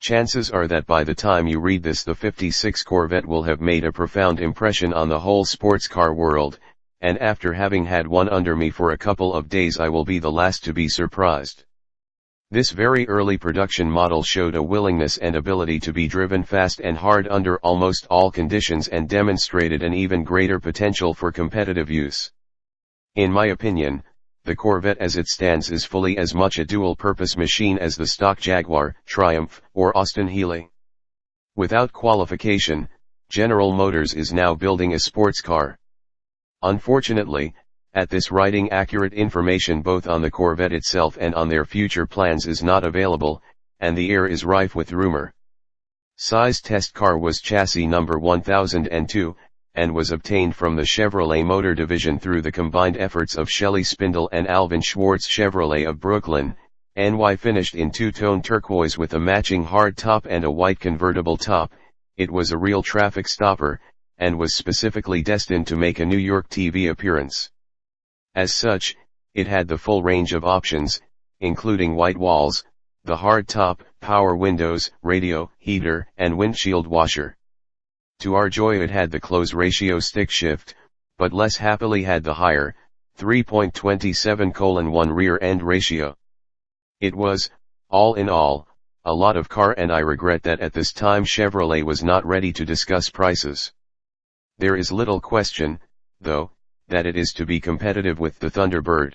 Chances are that by the time you read this, the '56 Corvette will have made a profound impression on the whole sports car world, and after having had one under me for a couple of days I will be the last to be surprised. This very early production model showed a willingness and ability to be driven fast and hard under almost all conditions and demonstrated an even greater potential for competitive use. In my opinion, the Corvette as it stands is fully as much a dual-purpose machine as the stock Jaguar, Triumph, or Austin Healey. Without qualification, General Motors is now building a sports car. Unfortunately, at this writing, accurate information both on the Corvette itself and on their future plans is not available, and the air is rife with rumor. Size test car was chassis number 1002, and was obtained from the Chevrolet Motor Division through the combined efforts of Shelley Spindle and Alvin Schwartz Chevrolet of Brooklyn, NY. Finished in two-tone turquoise with a matching hard top and a white convertible top, it was a real traffic stopper, and was specifically destined to make a New York TV appearance. As such, it had the full range of options, including white walls, the hard top, power windows, radio, heater, and windshield washer. To our joy it had the close ratio stick shift, but less happily had the higher, 3.27:1 rear end ratio. It was, all in all, a lot of car, and I regret that at this time Chevrolet was not ready to discuss prices. There is little question, though, that it is to be competitive with the Thunderbird.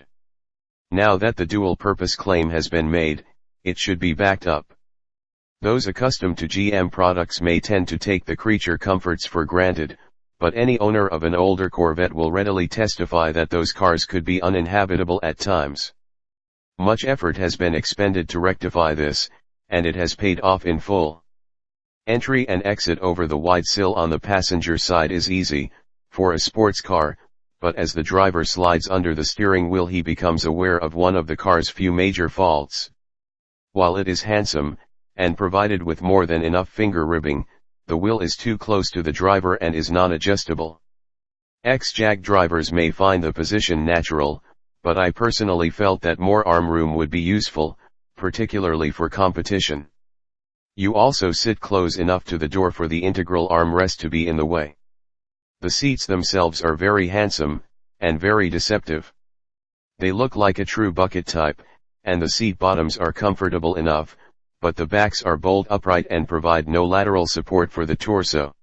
Now that the dual-purpose claim has been made, it should be backed up. Those accustomed to GM products may tend to take the creature comforts for granted, but any owner of an older Corvette will readily testify that those cars could be uninhabitable at times. Much effort has been expended to rectify this, and it has paid off in full. Entry and exit over the wide sill on the passenger side is easy, for a sports car, but as the driver slides under the steering wheel he becomes aware of one of the car's few major faults. While it is handsome, and provided with more than enough finger ribbing, the wheel is too close to the driver and is non-adjustable. Ex-Jag drivers may find the position natural, but I personally felt that more arm room would be useful, particularly for competition. You also sit close enough to the door for the integral armrest to be in the way. The seats themselves are very handsome, and very deceptive. They look like a true bucket type, and the seat bottoms are comfortable enough, but the backs are bolt upright and provide no lateral support for the torso.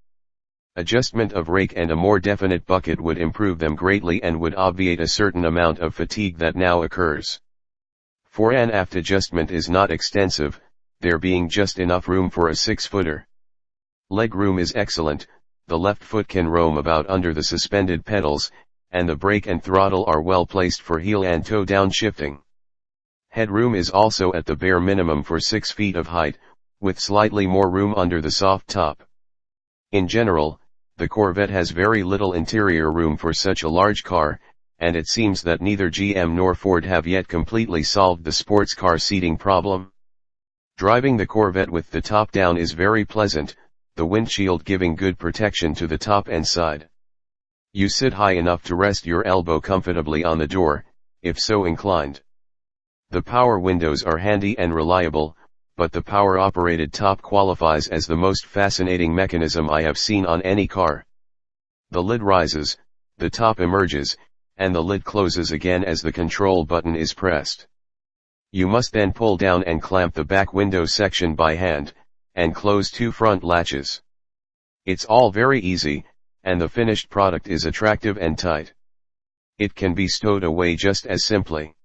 Adjustment of rake and a more definite bucket would improve them greatly and would obviate a certain amount of fatigue that now occurs. Fore and aft adjustment is not extensive, there being just enough room for a 6-footer. Leg room is excellent, the left foot can roam about under the suspended pedals, and the brake and throttle are well placed for heel and toe down shifting. Headroom is also at the bare minimum for 6 feet of height, with slightly more room under the soft top. In general, the Corvette has very little interior room for such a large car, and it seems that neither GM nor Ford have yet completely solved the sports car seating problem. Driving the Corvette with the top down is very pleasant, the windshield giving good protection to the top and side. You sit high enough to rest your elbow comfortably on the door, if so inclined. The power windows are handy and reliable, but the power-operated top qualifies as the most fascinating mechanism I have seen on any car. The lid rises, the top emerges, and the lid closes again as the control button is pressed. You must then pull down and clamp the back window section by hand, and close 2 front latches. It's all very easy, and the finished product is attractive and tight. It can be stowed away just as simply.